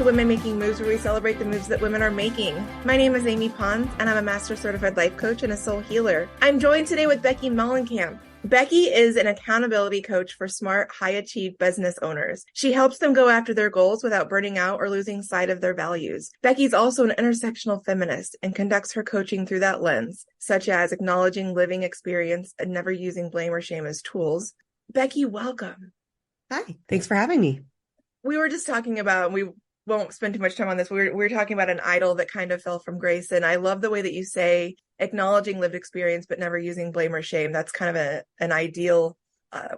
to Women Making Moves, where we celebrate the moves that women are making. My name is Amy Pons, and I'm a Master Certified Life Coach and a Soul Healer. I'm joined today with Becky Mollenkamp. Becky is an accountability coach for smart, high-achieved business owners. She helps them go after their goals without burning out or losing sight of their values. Becky's also an intersectional feminist and conducts her coaching through that lens, such as acknowledging living experience and never using blame or shame as tools. Becky, welcome. Hi, thanks for having me. We were just talking about, we won't spend too much time on this. We were talking about an idol that kind of fell from grace. And I love the way that you say acknowledging lived experience, but never using blame or shame. That's kind of an ideal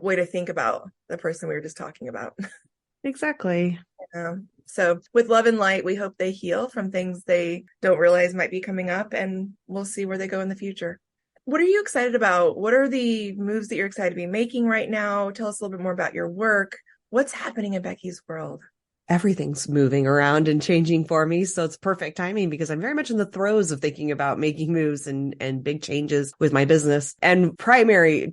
way to think about the person we were just talking about. Exactly. So with love and light, we hope they heal from things they don't realize might be coming up, and we'll see where they go in the future. What are you excited about? What are the moves that you're excited to be making right now? Tell us a little bit more about your work. What's happening in Becky's world? Everything's moving around and changing for me. So it's perfect timing because I'm very much in the throes of thinking about making moves and big changes with my business. And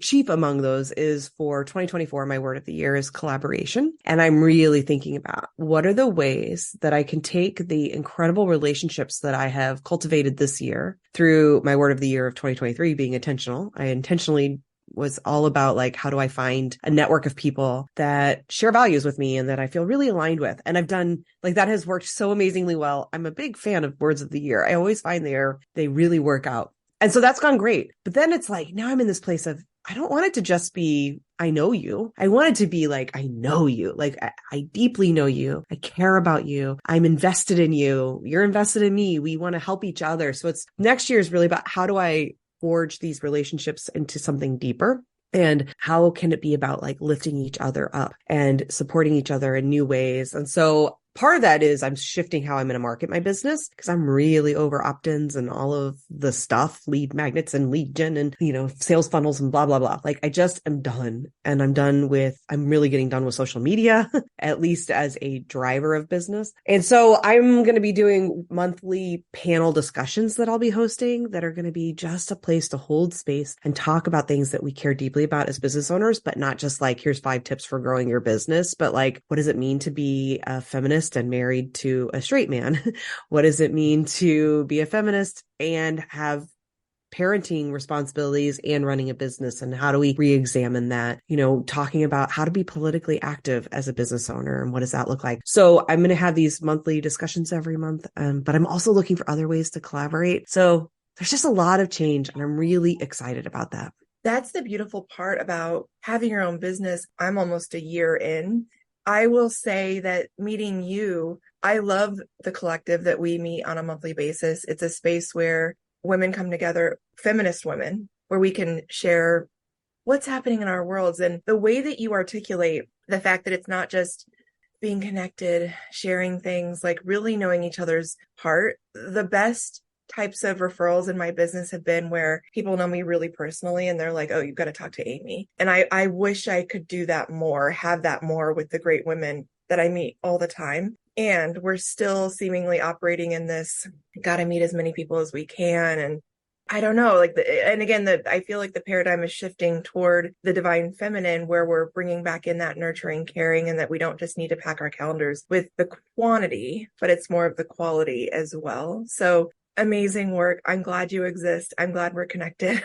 chief among those is for 2024, my word of the year is collaboration. And I'm really thinking about what are the ways that I can take the incredible relationships that I have cultivated this year through my word of the year of 2023 being intentional. I intentionally was all about like, how do I find a network of people that share values with me and that I feel really aligned with? And I've done like, that has worked so amazingly well. I'm a big fan of words of the year. I always find they really work out. And so that's gone great. But then it's like, now I'm in this place of, I don't want it to just be, I know you. I want it to be like, I know you. Like, I deeply know you. I care about you. I'm invested in you. You're invested in me. We want to help each other. So it's next year is really about how do I forge these relationships into something deeper? And how can it be about like lifting each other up and supporting each other in new ways? And so part of that is I'm shifting how I'm going to market my business because I'm really over opt-ins and all of the stuff, lead magnets and lead gen and, sales funnels and blah, blah, blah. Like I just am done, and I'm really getting done with social media, at least as a driver of business. And so I'm going to be doing monthly panel discussions that I'll be hosting that are going to be just a place to hold space and talk about things that we care deeply about as business owners, but not just like, here's 5 tips for growing your business, but like, what does it mean to be a feminist and married to a straight man? What does it mean to be a feminist and have parenting responsibilities and running a business? And how do we re-examine that? Talking about how to be politically active as a business owner and what does that look like? So I'm going to have these monthly discussions every month, but I'm also looking for other ways to collaborate. So there's just a lot of change, and I'm really excited about that. That's the beautiful part about having your own business. I'm almost a year in. I will say that meeting you, I love the collective that we meet on a monthly basis. It's a space where women come together, feminist women, where we can share what's happening in our worlds. And the way that you articulate the fact that it's not just being connected, sharing things, like really knowing each other's heart. The best types of referrals in my business have been where people know me really personally and they're like, oh, you've got to talk to Amy. And I wish I could do that more, have that more with the great women that I meet all the time. And we're still seemingly operating in this, got to meet as many people as we can. And I don't know, I feel like the paradigm is shifting toward the divine feminine, where we're bringing back in that nurturing, caring, and that we don't just need to pack our calendars with the quantity, but it's more of the quality as well. So amazing work. I'm glad you exist. I'm glad we're connected.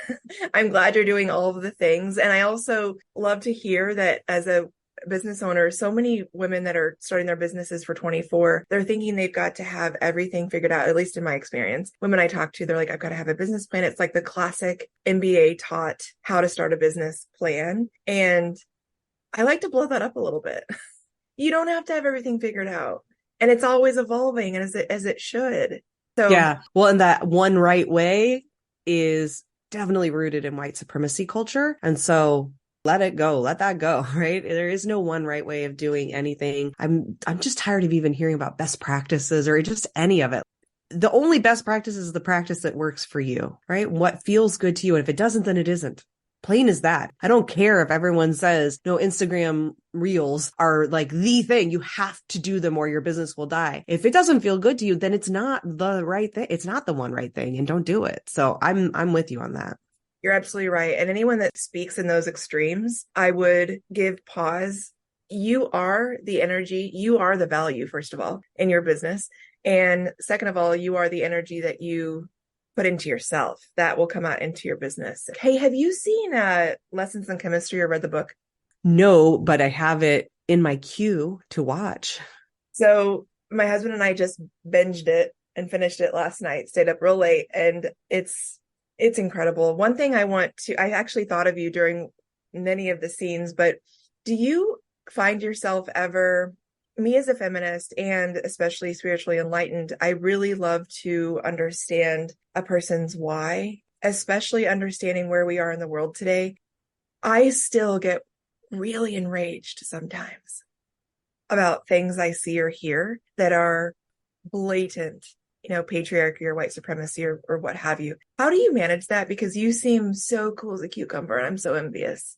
I'm glad you're doing all of the things. And I also love to hear that as a business owner, so many women that are starting their businesses for 24, they're thinking they've got to have everything figured out, at least in my experience. Women I talk to, they're like, I've got to have a business plan. It's like the classic MBA taught how to start a business plan. And I like to blow that up a little bit. You don't have to have everything figured out. And it's always evolving, and as it should. So yeah, well, and that one right way is definitely rooted in white supremacy culture. And so let it go, let that go, right? There is no one right way of doing anything. I'm just tired of even hearing about best practices or just any of it. The only best practice is the practice that works for you, right? What feels good to you. And if it doesn't, then it isn't. Plain as that. I don't care if everyone says, no, Instagram reels are like the thing. You have to do them or your business will die. If it doesn't feel good to you, then it's not the right thing. It's not the one right thing, and don't do it. So I'm with you on that. You're absolutely right. And anyone that speaks in those extremes, I would give pause you are the energy, you are the value, first of all, in your business. And second of all, you are the energy that you put into yourself that will come out into your business. Hey, have you seen Lessons in Chemistry or read the book? No, but I have it in my queue to watch. So my husband and I just binged it and finished it last night, stayed up real late, and it's incredible. One thing I actually thought of you during many of the scenes, but do you find yourself ever, me as a feminist and especially spiritually enlightened, I really love to understand a person's why, especially understanding where we are in the world today. I still get really enraged sometimes about things I see or hear that are blatant, patriarchy or white supremacy or what have you. How do you manage that? Because you seem so cool as a cucumber and I'm so envious.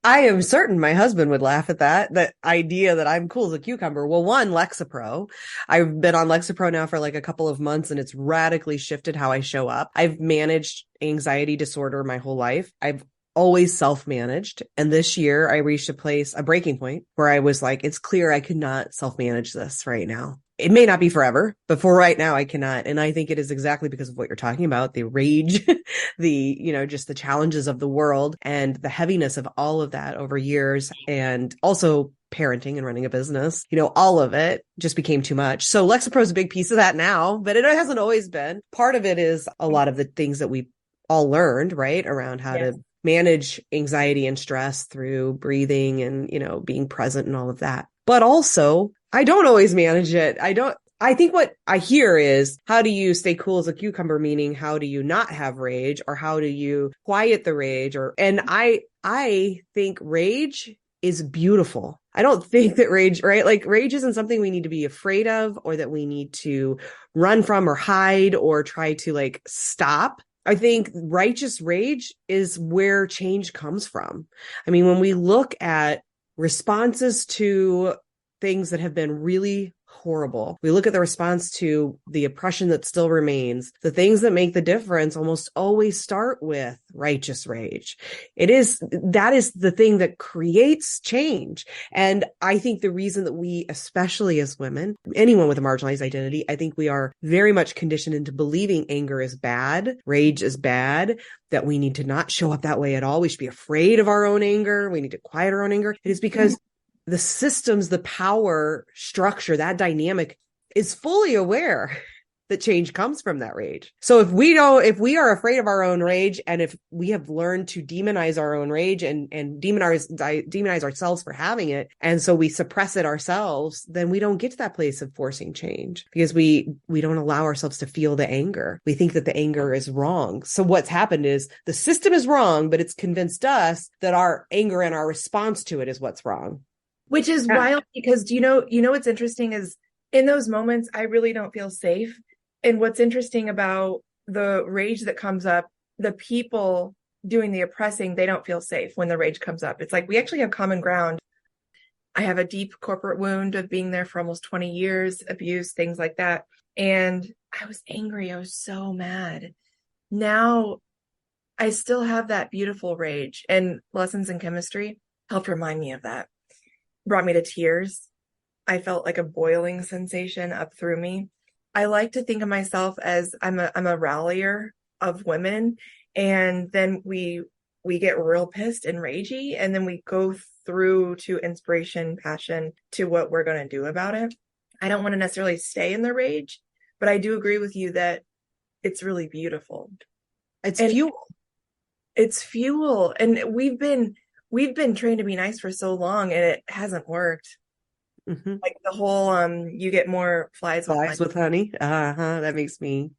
I am certain my husband would laugh at that idea that I'm cool as a cucumber. Well, one, Lexapro. I've been on Lexapro now for like a couple of months and it's radically shifted how I show up. I've managed anxiety disorder my whole life. I've always self-managed. And this year I reached a breaking point where I was like, it's clear I could not self-manage this right now. It may not be forever, but for right now, I cannot. And I think it is exactly because of what you're talking about, the rage, just the challenges of the world and the heaviness of all of that over years. And also parenting and running a business, all of it just became too much. So Lexapro is a big piece of that now, but it hasn't always been. Part of it is a lot of the things that we all learned, right, around how to manage anxiety and stress through breathing and, being present and all of that. But also, I don't always manage it. I think what I hear is, how do you stay cool as a cucumber? Meaning, how do you not have rage, or how do you quiet the rage? And I think rage is beautiful. I don't think that rage, right? Like rage isn't something we need to be afraid of or that we need to run from or hide or try to like stop. I think righteous rage is where change comes from. I mean, when we look at responses to things that have been really horrible, we look at the response to the oppression that still remains, the things that make the difference almost always start with righteous rage. That is the thing that creates change. And I think the reason that we, especially as women, anyone with a marginalized identity, I think we are very much conditioned into believing anger is bad, rage is bad, that we need to not show up that way at all. We should be afraid of our own anger. We need to quiet our own anger. It is because the systems, the power structure, that dynamic is fully aware that change comes from that rage. So if we are afraid of our own rage, and if we have learned to demonize our own rage and demonize ourselves for having it, and so we suppress it ourselves, then we don't get to that place of forcing change because we don't allow ourselves to feel the anger. We think that the anger is wrong. So what's happened is the system is wrong, but it's convinced us that our anger and our response to it is what's wrong. Which is wild because, what's interesting is in those moments, I really don't feel safe. And what's interesting about the rage that comes up, the people doing the oppressing, they don't feel safe when the rage comes up. It's like we actually have common ground. I have a deep corporate wound of being there for almost 20 years, abuse, things like that. And I was angry. I was so mad. Now I still have that beautiful rage, and Lessons in Chemistry helped remind me of that. Brought me to tears. I felt like a boiling sensation up through me. I like to think of myself as I'm a rallier of women, and then we get real pissed and ragey, and then we go through to inspiration, passion, to what we're going to do about it. I don't want to necessarily stay in the rage, but I do agree with you that it's really beautiful. It's fuel. It's fuel, and we've been trained to be nice for so long, and it hasn't worked. Mm-hmm. Like the whole you get more flies with honey. That makes me,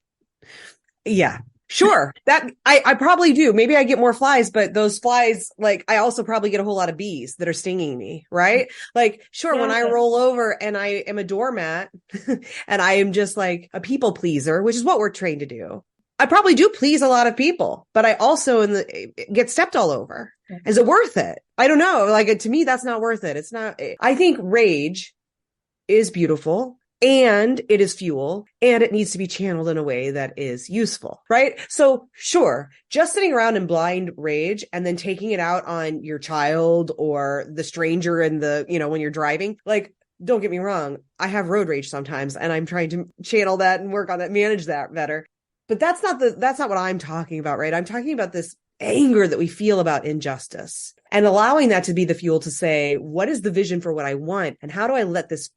yeah, sure. That I probably do. Maybe I get more flies, but those flies, like, I also probably get a whole lot of bees that are stinging me, right? Like, sure, when I roll over and I am a doormat and I am just like a people pleaser, which is what we're trained to do, I probably do please a lot of people, but I also get stepped all over. Is it worth it? I don't know. Like, to me, that's not worth it. It's not. I think rage is beautiful. and it is fuel, and it needs to be channeled in a way that is useful, right? So sure, just sitting around in blind rage and then taking it out on your child or the stranger in the, when you're driving, like, don't get me wrong, I have road rage sometimes, and I'm trying to channel that and work on that, manage that better. But that's not what I'm talking about, right? I'm talking about this anger that we feel about injustice and allowing that to be the fuel to say, what is the vision for what I want? And how do I let this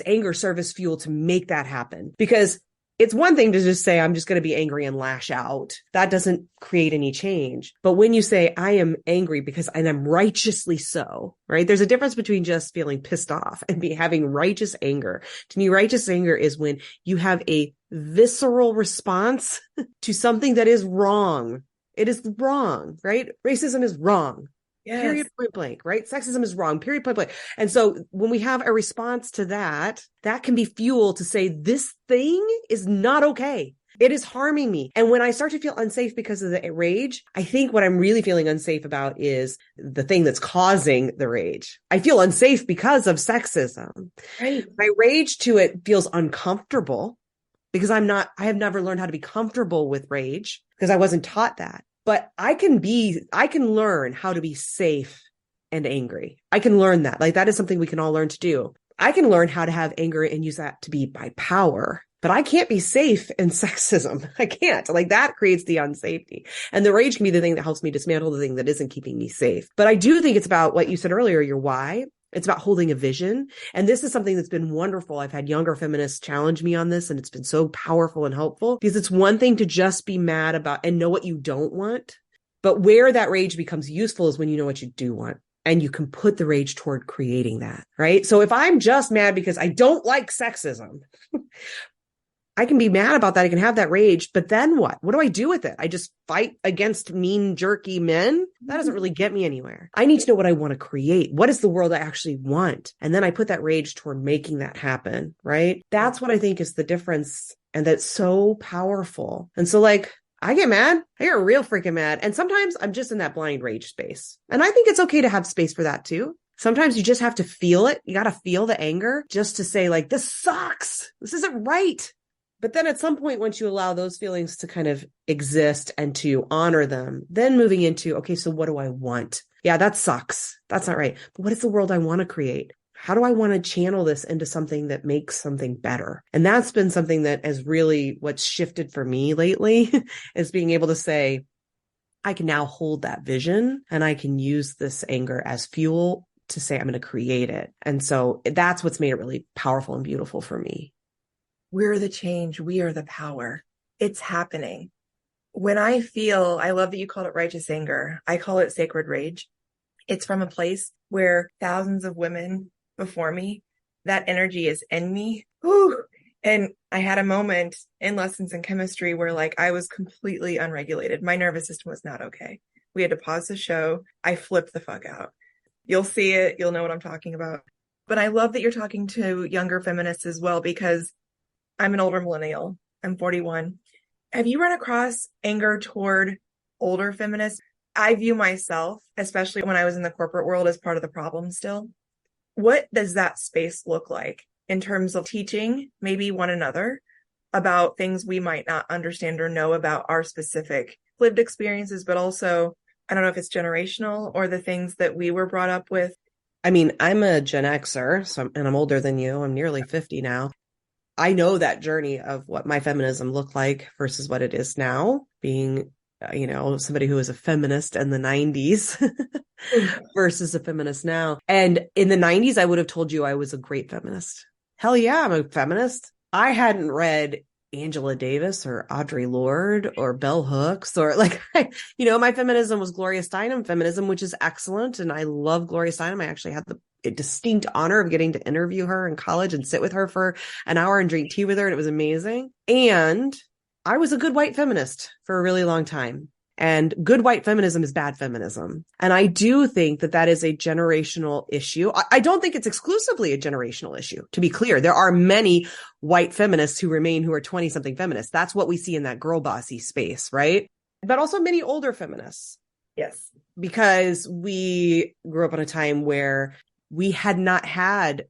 anger serve as fuel to make that happen? Because it's one thing to just say, I'm just going to be angry and lash out. That doesn't create any change. But when you say, I am angry and I'm righteously so, right? There's a difference between just feeling pissed off and having righteous anger. To me, righteous anger is when you have a visceral response to something that is wrong. It is wrong, right? Racism is wrong. Yes. Period, point blank, right? Sexism is wrong, period, point blank. And so when we have a response to that, that can be fuel to say, this thing is not okay. It is harming me. And when I start to feel unsafe because of the rage, I think what I'm really feeling unsafe about is the thing that's causing the rage. I feel unsafe because of sexism. Right. My rage to it feels uncomfortable because I have never learned how to be comfortable with rage because I wasn't taught that. But I can learn how to be safe and angry. I can learn that. Like, that is something we can all learn to do. I can learn how to have anger and use that to be my power, but I can't be safe in sexism. I can't. Like, that creates the unsafety. And the rage can be the thing that helps me dismantle the thing that isn't keeping me safe. But I do think it's about what you said earlier, your why. It's about holding a vision. And this is something that's been wonderful. I've had younger feminists challenge me on this, and it's been so powerful and helpful, because it's one thing to just be mad about and know what you don't want. But where that rage becomes useful is when you know what you do want, and you can put the rage toward creating that, right? So if I'm just mad because I don't like sexism, I can be mad about that. I can have that rage, but then what? What do I do with it? I just fight against mean, jerky men? That doesn't really get me anywhere. I need to know what I want to create. What is the world I actually want? And then I put that rage toward making that happen, right? That's what I think is the difference. And that's so powerful. And so, like, I get mad. I get real freaking mad. And sometimes I'm just in that blind rage space. And I think it's okay to have space for that too. Sometimes you just have to feel it. You got to feel the anger just to say, like, this sucks. This isn't right. But then at some point, once you allow those feelings to kind of exist and to honor them, then moving into, okay, so what do I want? Yeah, that sucks. That's not right. But what is the world I want to create? How do I want to channel this into something that makes something better? And that's been something that is really what's shifted for me lately, is being able to say, I can now hold that vision and I can use this anger as fuel to say, I'm going to create it. And so that's what's made it really powerful and beautiful for me. We're the change. We are the power. It's happening. When I love that you called it righteous anger. I call it sacred rage. It's from a place where thousands of women before me, that energy is in me. Whew. And I had a moment in lessons in chemistry where, like, I was completely unregulated. My nervous system was not okay. We had to pause the show. I flipped the fuck out. You'll see it. You'll know what I'm talking about. But I love that you're talking to younger feminists as well, because I'm an older millennial. I'm 41. Have you run across anger toward older feminists? I view myself, especially when I was in the corporate world, as part of the problem still. What does that space look like in terms of teaching maybe one another about things we might not understand or know about our specific lived experiences, but also, I don't know if it's generational or the things that we were brought up with? I mean, I'm a Gen Xer, and I'm older than you. I'm nearly 50 now. I know that journey of what my feminism looked like versus what it is now, being, somebody who was a feminist in the 90s versus a feminist now. And in the 90s, I would have told you I was a great feminist. Hell yeah, I'm a feminist. I hadn't read Angela Davis or Audre Lorde or Bell Hooks or my feminism was Gloria Steinem feminism, which is excellent. And I love Gloria Steinem. I actually had the distinct honor of getting to interview her in college and sit with her for an hour and drink tea with her. And it was amazing. And I was a good white feminist for a really long time. And good white feminism is bad feminism. And I do think that that is a generational issue. I don't think it's exclusively a generational issue. To be clear, there are many white feminists who are 20-something feminists. That's what we see in that girl bossy space, right? But also many older feminists. Yes. Because we grew up in a time where we had not had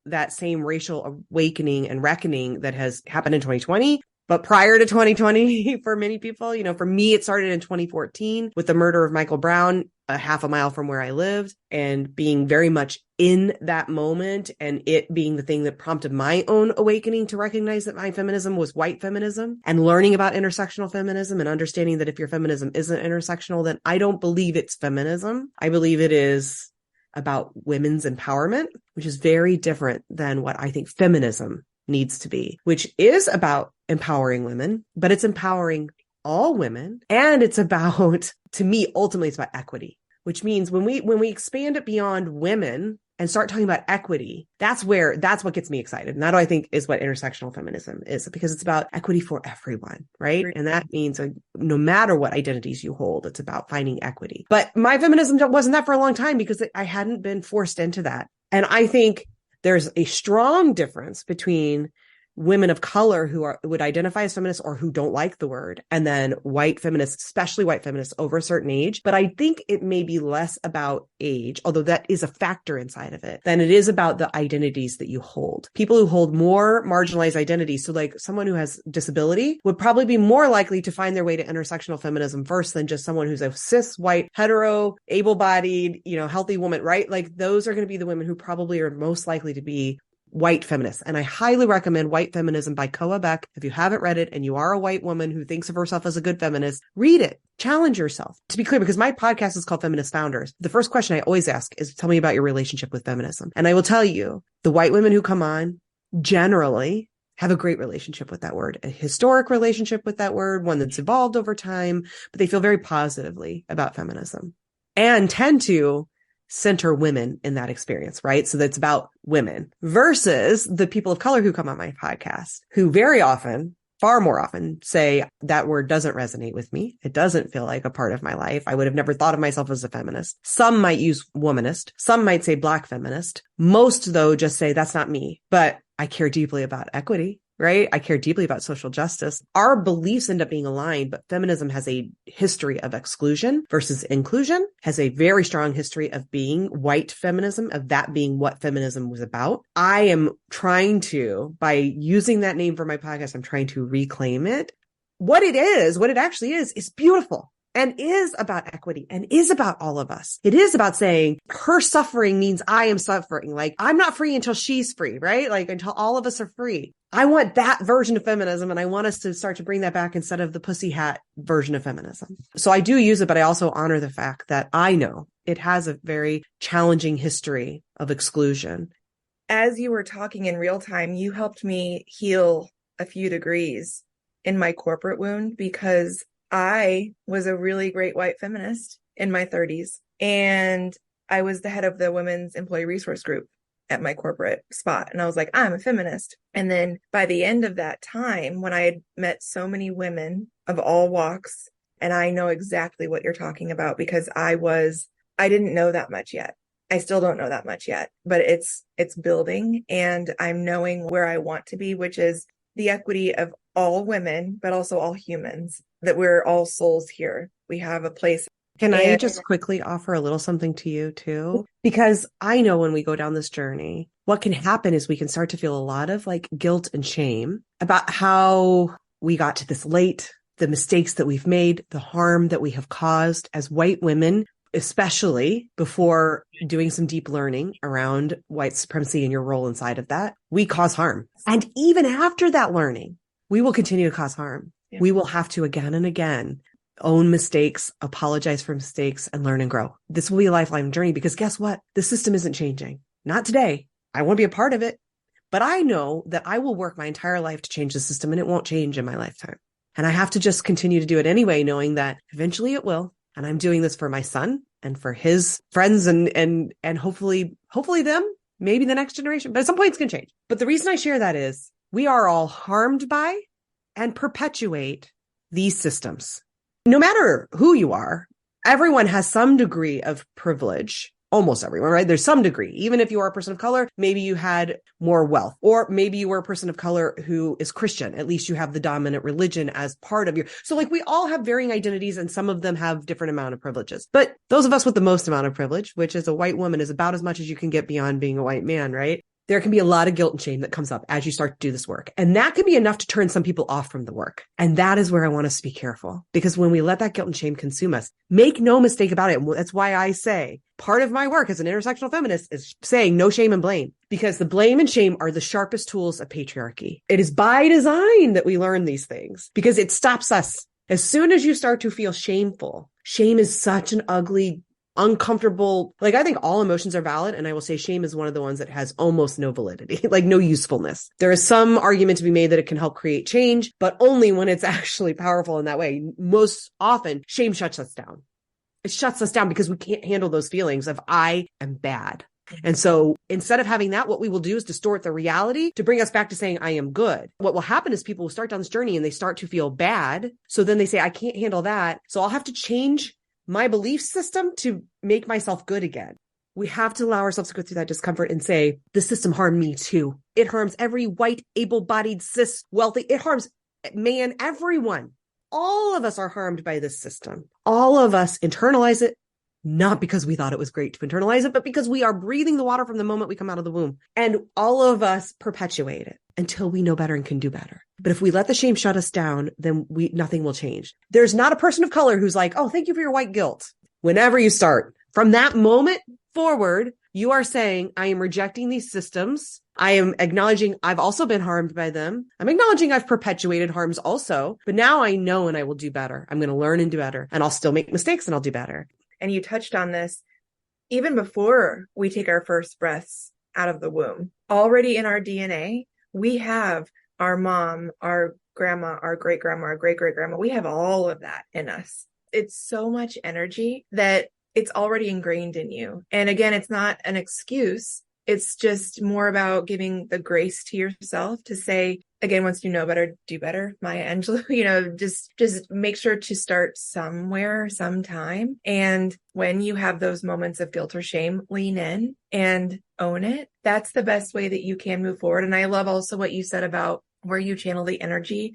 that same racial awakening and reckoning that has happened in 2020. But prior to 2020, for many people, for me, it started in 2014 with the murder of Michael Brown, a half a mile from where I lived, and being very much in that moment, and it being the thing that prompted my own awakening to recognize that my feminism was white feminism, and learning about intersectional feminism and understanding that if your feminism isn't intersectional, then I don't believe it's feminism. I believe it is about women's empowerment, which is very different than what I think feminism needs to be, which is about empowering women, but it's empowering all women. And it's about, to me, ultimately it's about equity, which means when we expand it beyond women and start talking about equity, that's what gets me excited. And that I think is what intersectional feminism is, because it's about equity for everyone, right? And that means no matter what identities you hold, it's about finding equity. But my feminism wasn't that for a long time because I hadn't been forced into that. And I think there's a strong difference between women of color who would identify as feminists or who don't like the word, and then white feminists, especially white feminists over a certain age. But I think it may be less about age, although that is a factor inside of it, than it is about the identities that you hold. People who hold more marginalized identities, so like someone who has disability, would probably be more likely to find their way to intersectional feminism first than just someone who's a cis, white, hetero, able-bodied, healthy woman, right? Like those are going to be the women who probably are most likely to be white feminists. And I highly recommend White Feminism by Koa Beck. If you haven't read it and you are a white woman who thinks of herself as a good feminist, read it. Challenge yourself. To be clear, because my podcast is called Feminist Founders, the first question I always ask is, tell me about your relationship with feminism. And I will tell you, the white women who come on generally have a great relationship with that word, a historic relationship with that word, one that's evolved over time, but they feel very positively about feminism and tend to center women in that experience, right? So that's about women versus the people of color who come on my podcast, who very often, far more often, say that word doesn't resonate with me. It doesn't feel like a part of my life. I would have never thought of myself as a feminist. Some might use womanist. Some might say Black feminist. Most, though, just say that's not me, but I care deeply about equity. Right? I care deeply about social justice. Our beliefs end up being aligned, but feminism has a history of exclusion versus inclusion, has a very strong history of being white feminism, of that being what feminism was about. I am trying to, by using that name for my podcast, I'm trying to reclaim it. What it actually is beautiful. And is about equity and is about all of us. It is about saying her suffering means I am suffering. Like I'm not free until she's free, right? Like until all of us are free. I want that version of feminism, and I want us to start to bring that back instead of the pussy hat version of feminism. So I do use it, but I also honor the fact that I know it has a very challenging history of exclusion. As you were talking in real time, you helped me heal a few degrees in my corporate wound, because I was a really great white feminist in my 30s, and I was the head of the women's employee resource group at my corporate spot. And I was like, I'm a feminist. And then by the end of that time, when I had met so many women of all walks, and I know exactly what you're talking about, because I didn't know that much yet. I still don't know that much yet, but it's building, and I'm knowing where I want to be, which is the equity of all women, but also all humans, that we're all souls here. We have a place. Can I just quickly offer a little something to you too? Because I know when we go down this journey, what can happen is we can start to feel a lot of like guilt and shame about how we got to this late, the mistakes that we've made, the harm that we have caused as white women, especially before doing some deep learning around white supremacy and your role inside of that. We cause harm. And even after that learning, we will continue to cause harm. Yeah. We will have to again and again own mistakes, apologize for mistakes, and learn and grow. This will be a lifelong journey, because guess what? The system isn't changing. Not today. I want to be a part of it, but I know that I will work my entire life to change the system, and it won't change in my lifetime. And I have to just continue to do it anyway, knowing that eventually it will. And I'm doing this for my son and for his friends and hopefully them, maybe the next generation, but at some point it's going to change. But the reason I share that is we are all harmed by and perpetuate these systems. No matter who you are, everyone has some degree of privilege. Almost everyone, right? There's some degree. Even if you are a person of color, maybe you had more wealth, or maybe you were a person of color who is Christian. At least you have the dominant religion as part of your. So like we all have varying identities, and some of them have different amount of privileges. But those of us with the most amount of privilege, which as a white woman is about as much as you can get beyond being a white man, right? there can be a lot of guilt and shame that comes up as you start to do this work. And that can be enough to turn some people off from the work. And that is where I want us to be careful, because when we let that guilt and shame consume us, make no mistake about it. And that's why I say part of my work as an intersectional feminist is saying no shame and blame, because the blame and shame are the sharpest tools of patriarchy. It is by design that we learn these things because it stops us. As soon as you start to feel shameful, shame is such an ugly, uncomfortable, like I think all emotions are valid. And I will say shame is one of the ones that has almost no validity, like no usefulness. There is some argument to be made that it can help create change, but only when it's actually powerful in that way. Most often shame shuts us down. It shuts us down because we can't handle those feelings of I am bad. And so instead of having that, what we will do is distort the reality to bring us back to saying I am good. What will happen is people will start down this journey and they start to feel bad. So then they say, I can't handle that. So I'll have to change my belief system to make myself good again. We have to allow ourselves to go through that discomfort and say, the system harmed me too. It harms every white, able-bodied, cis, wealthy. It harms man, everyone. All of us are harmed by this system. All of us internalize it, not because we thought it was great to internalize it, but because we are breathing the water from the moment we come out of the womb. And all of us perpetuate it until we know better and can do better. But if we let the shame shut us down, then nothing will change. There's not a person of color who's like, oh, thank you for your white guilt. Whenever you start, from that moment forward, you are saying, I am rejecting these systems. I am acknowledging I've also been harmed by them. I'm acknowledging I've perpetuated harms also, but now I know and I will do better. I'm going to learn and do better, and I'll still make mistakes and I'll do better. And you touched on this even before we take our first breaths out of the womb. Already in our DNA, we have our mom, our grandma, our great-grandma, our great-great-grandma. We have all of that in us. It's so much energy that it's already ingrained in you. And again, it's not an excuse. It's just more about giving the grace to yourself to say, again, once you know better, do better. Maya Angelou, just make sure to start somewhere, sometime. And when you have those moments of guilt or shame, lean in and own it. That's the best way that you can move forward. And I love also what you said about where you channel the energy.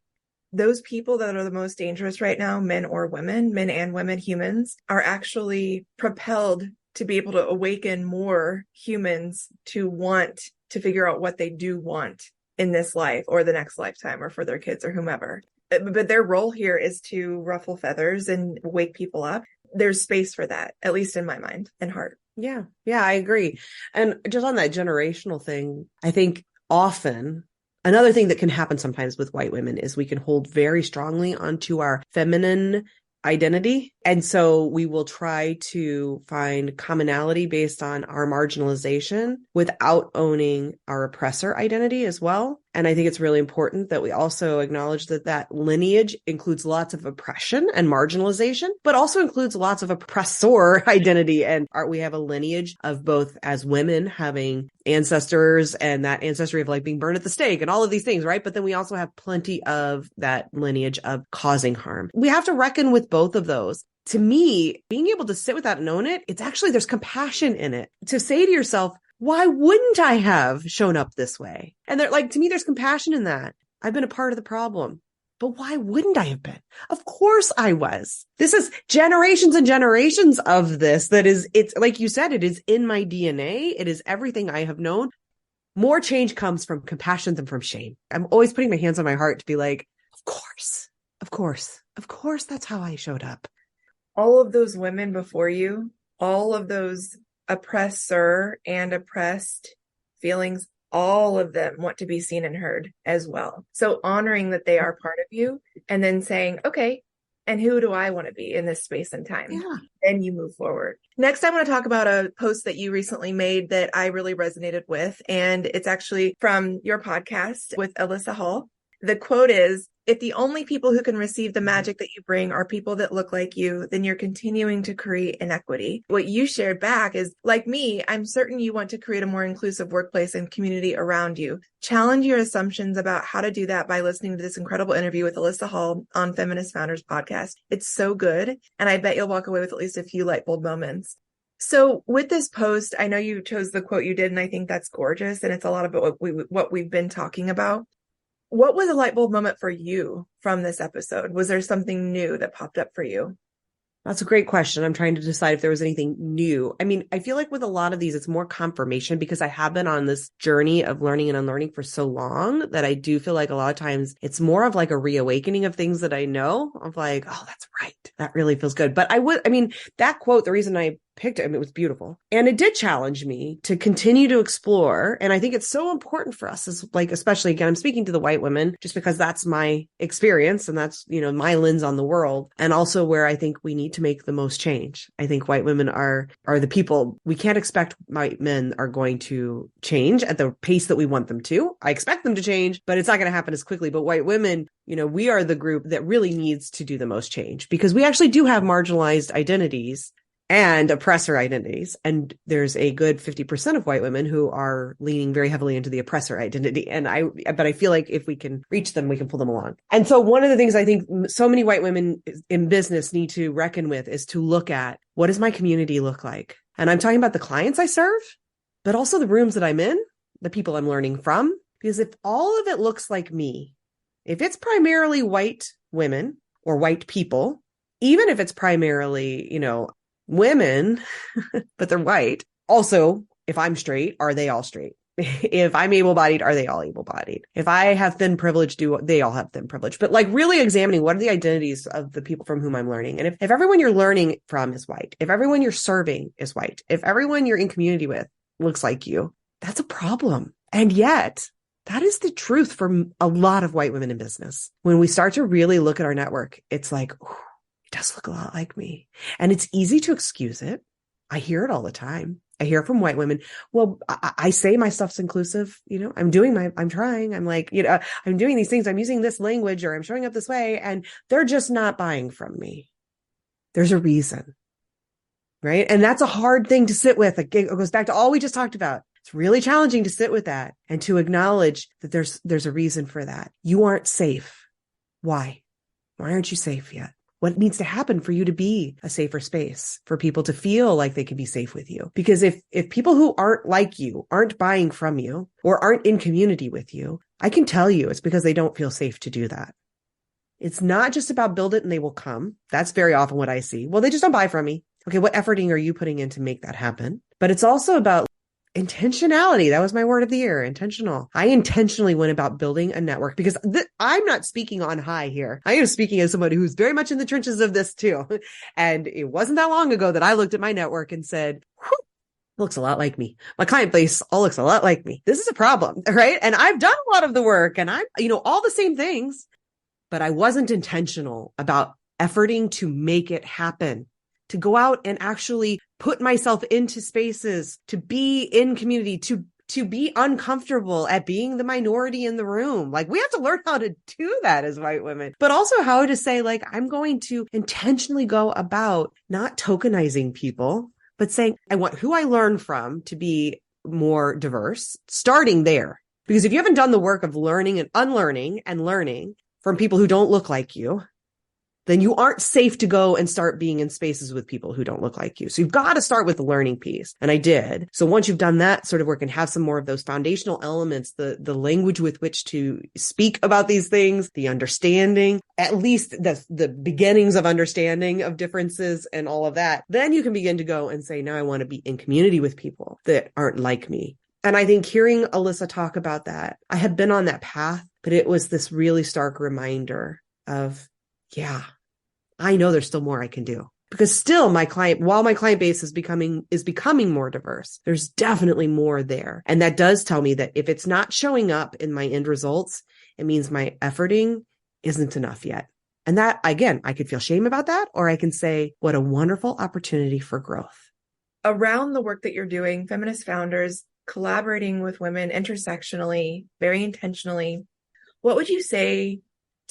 Those people that are the most dangerous right now, men or women, men and women, humans, are actually propelled to be able to awaken more humans to want to figure out what they do want in this life or the next lifetime or for their kids or whomever. But their role here is to ruffle feathers and wake people up. There's space for that, at least in my mind and heart. Yeah, I agree. And just on that generational thing, I think often another thing that can happen sometimes with white women is we can hold very strongly onto our feminine identity. And so we will try to find commonality based on our marginalization without owning our oppressor identity as well. And I think it's really important that we also acknowledge that that lineage includes lots of oppression and marginalization, but also includes lots of oppressor identity. And we have a lineage of both as women having ancestors and that ancestry of like being burned at the stake and all of these things, right? But then we also have plenty of that lineage of causing harm. We have to reckon with both of those. To me, being able to sit with that and own it, it's actually, there's compassion in it to say to yourself, why wouldn't I have shown up this way? And to me, there's compassion in that. I've been a part of the problem, but why wouldn't I have been? Of course I was. This is generations and generations of this. It's like you said, it is in my DNA. It is everything I have known. More change comes from compassion than from shame. I'm always putting my hands on my heart to be like, of course, that's how I showed up. All of those women before you, all of those oppressor and oppressed feelings, all of them want to be seen and heard as well. So honoring that they are part of you and then saying, okay, and who do I want to be in this space and time? Yeah. Then you move forward. Next, I want to talk about a post that you recently made that I really resonated with. And it's actually from your podcast with Alyssa Hall. The quote is, if the only people who can receive the magic that you bring are people that look like you, then you're continuing to create inequity. What you shared back is, like me, I'm certain you want to create a more inclusive workplace and community around you. Challenge your assumptions about how to do that by listening to this incredible interview with Alyssa Hall on Feminist Founders podcast. It's so good. And I bet you'll walk away with at least a few light bulb moments. So with this post, I know you chose the quote you did, and I think that's gorgeous. And it's a lot about what we've been talking about. What was a light bulb moment for you from this episode? Was there something new that popped up for you? That's a great question. I'm trying to decide if there was anything new. I mean, I feel like with a lot of these, it's more confirmation because I have been on this journey of learning and unlearning for so long that I do feel like a lot of times it's more of like a reawakening of things that I know of like, oh, that's right. That really feels good. But I mean, that quote, the reason I picked it, I mean, it was beautiful. And it did challenge me to continue to explore. And I think it's so important for us as like, especially again, I'm speaking to the white women just because that's my experience and that's, my lens on the world. And also where I think we need to make the most change. I think white women are the people. We can't expect white men are going to change at the pace that we want them to. I expect them to change, but it's not going to happen as quickly. But white women, we are the group that really needs to do the most change because we actually do have marginalized identities and oppressor identities. And there's a good 50% of white women who are leaning very heavily into the oppressor identity. But I feel like if we can reach them, we can pull them along. And so one of the things I think so many white women in business need to reckon with is to look at what does my community look like? And I'm talking about the clients I serve, but also the rooms that I'm in, the people I'm learning from, because if all of it looks like me, if it's primarily white women or white people, even if it's primarily, women, but they're white. Also, if I'm straight, are they all straight? If I'm able-bodied, are they all able-bodied? If I have thin privilege, do they all have thin privilege? But like really examining what are the identities of the people from whom I'm learning. And if everyone you're learning from is white, if everyone you're serving is white, if everyone you're in community with looks like you, that's a problem. And yet that is the truth for a lot of white women in business. When we start to really look at our network, it's like, does look a lot like me. And it's easy to excuse it. I hear it all the time. I hear from white women. Well, I say my stuff's inclusive. I'm trying. I'm like, I'm doing these things. I'm using this language or I'm showing up this way and they're just not buying from me. There's a reason, right? And that's a hard thing to sit with. It goes back to all we just talked about. It's really challenging to sit with that and to acknowledge that there's a reason for that. You aren't safe. Why? Why aren't you safe yet? What needs to happen for you to be a safer space, for people to feel like they can be safe with you? Because if people who aren't like you, aren't buying from you, or aren't in community with you, I can tell you it's because they don't feel safe to do that. It's not just about build it and they will come. That's very often what I see. Well, they just don't buy from me. Okay, what efforting are you putting in to make that happen? But it's also about intentionality. That was my word of the year, intentional. I intentionally went about building a network because I'm not speaking on high here. I am speaking as somebody who's very much in the trenches of this too. And it wasn't that long ago that I looked at my network and said, looks a lot like me. My client base all looks a lot like me. This is a problem, right? And I've done a lot of the work and I'm, all the same things, but I wasn't intentional about efforting to make it happen, to go out and actually put myself into spaces, to be in community, to be uncomfortable at being the minority in the room. Like we have to learn how to do that as white women, but also how to say like, I'm going to intentionally go about not tokenizing people, but saying I want who I learn from to be more diverse, starting there. Because if you haven't done the work of learning and unlearning and learning from people who don't look like you, then you aren't safe to go and start being in spaces with people who don't look like you. So you've got to start with the learning piece. And I did. So once you've done that sort of work and have some more of those foundational elements, the language with which to speak about these things, the understanding, at least the beginnings of understanding of differences and all of that, then you can begin to go and say, now I want to be in community with people that aren't like me. And I think hearing Alyssa talk about that, I had been on that path, but it was this really stark reminder of, yeah, I know there's still more I can do because still while my client base is becoming more diverse, there's definitely more there. And that does tell me that if it's not showing up in my end results, it means my efforting isn't enough yet. And that, again, I could feel shame about that, or I can say, what a wonderful opportunity for growth. Around the work that you're doing, Feminist Founders, collaborating with women intersectionally, very intentionally, what would you say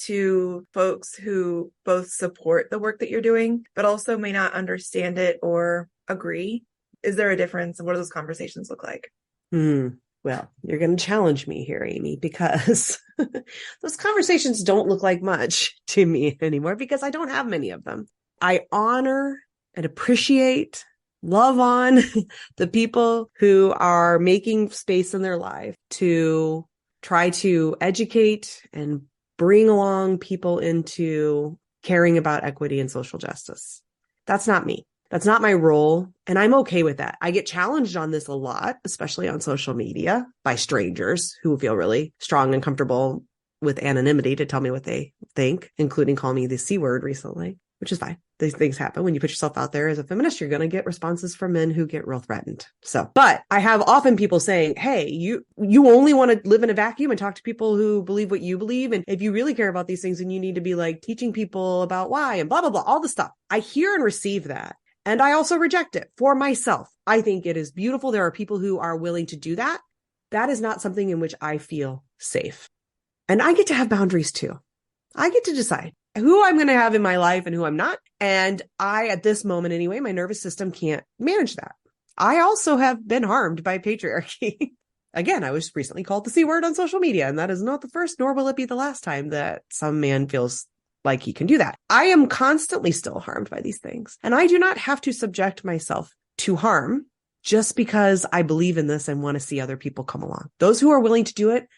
to folks who both support the work that you're doing, but also may not understand it or agree? Is there a difference? And what do those conversations look like? Well, you're going to challenge me here, Amy, because those conversations don't look like much to me anymore because I don't have many of them. I honor and appreciate, love on the people who are making space in their life to try to educate and bring along people into caring about equity and social justice. That's not me. That's not my role. And I'm okay with that. I get challenged on this a lot, especially on social media by strangers who feel really strong and comfortable with anonymity to tell me what they think, including calling me the C word recently, which is fine. These things happen. When you put yourself out there as a feminist, you're going to get responses from men who get real threatened. So, but I have often people saying, hey, you only want to live in a vacuum and talk to people who believe what you believe. And if you really care about these things, then you need to be like teaching people about why and blah, blah, blah, all the stuff. I hear and receive that. And I also reject it for myself. I think it is beautiful. There are people who are willing to do that. That is not something in which I feel safe. And I get to have boundaries too. I get to decide who I'm going to have in my life and who I'm not. And I, at this moment anyway, my nervous system can't manage that. I also have been harmed by patriarchy. Again, I was recently called the C word on social media, and that is not the first, nor will it be the last time that some man feels like he can do that. I am constantly still harmed by these things. And I do not have to subject myself to harm just because I believe in this and want to see other people come along. Those who are willing to do it,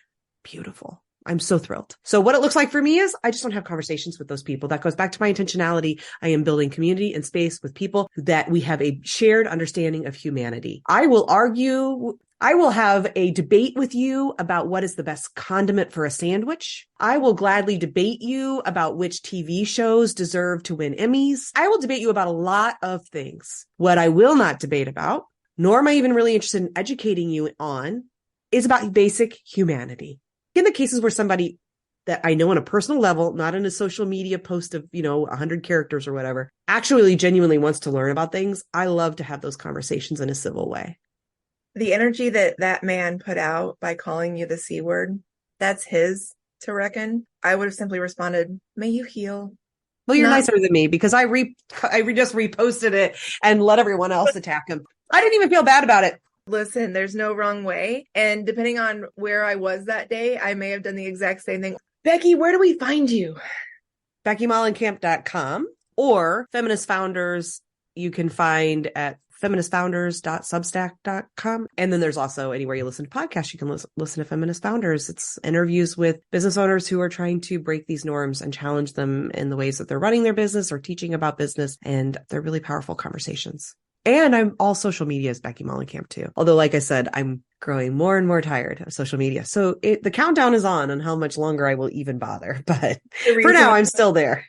beautiful. I'm so thrilled. So what it looks like for me is I just don't have conversations with those people. That goes back to my intentionality. I am building community and space with people that we have a shared understanding of humanity. I will argue. I will have a debate with you about what is the best condiment for a sandwich. I will gladly debate you about which TV shows deserve to win Emmys. I will debate you about a lot of things. What I will not debate about, nor am I even really interested in educating you on, is about basic humanity. In the cases where somebody that I know on a personal level, not in a social media post of, 100 characters or whatever, actually genuinely wants to learn about things, I love to have those conversations in a civil way. The energy that man put out by calling you the C word, that's his to reckon. I would have simply responded, may you heal. Well, you're nicer than me because I just reposted it and let everyone else attack him. I didn't even feel bad about it. Listen, there's no wrong way. And depending on where I was that day, I may have done the exact same thing. Becky, where do we find you? BeckyMollenkamp.com or Feminist Founders you can find at feministfounders.substack.com. And then there's also anywhere you listen to podcasts, you can listen to Feminist Founders. It's interviews with business owners who are trying to break these norms and challenge them in the ways that they're running their business or teaching about business. And they're really powerful conversations. And I'm all social media is Becky Mollenkamp too. Although, like I said, I'm growing more and more tired of social media. So the countdown is on how much longer I will even bother. But for now, I'm still there.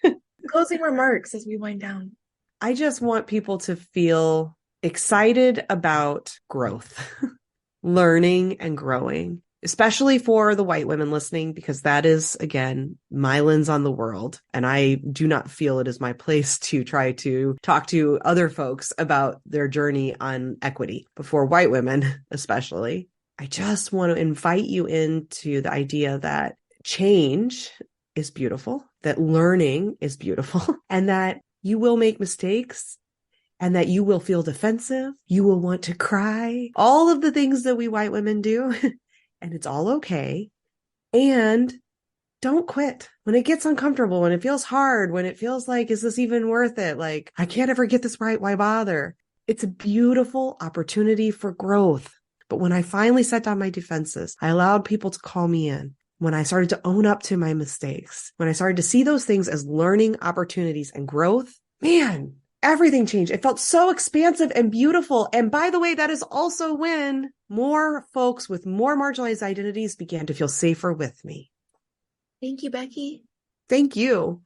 Closing remarks as we wind down. I just want people to feel excited about growth, learning and growing, especially for the white women listening, because that is, again, my lens on the world. And I do not feel it is my place to try to talk to other folks about their journey on equity. But for white women, especially, I just want to invite you into the idea that change is beautiful, that learning is beautiful, and that you will make mistakes. And that you will feel defensive. You will want to cry. All of the things that we white women do. And it's all okay. And don't quit. When it gets uncomfortable, when it feels hard, when it feels like, is this even worth it? Like, I can't ever get this right. Why bother? It's a beautiful opportunity for growth. But when I finally set down my defenses, I allowed people to call me in. When I started to own up to my mistakes, when I started to see those things as learning opportunities and growth, man, everything changed. It felt so expansive and beautiful. And by the way, that is also when more folks with more marginalized identities began to feel safer with me. Thank you, Becky. Thank you.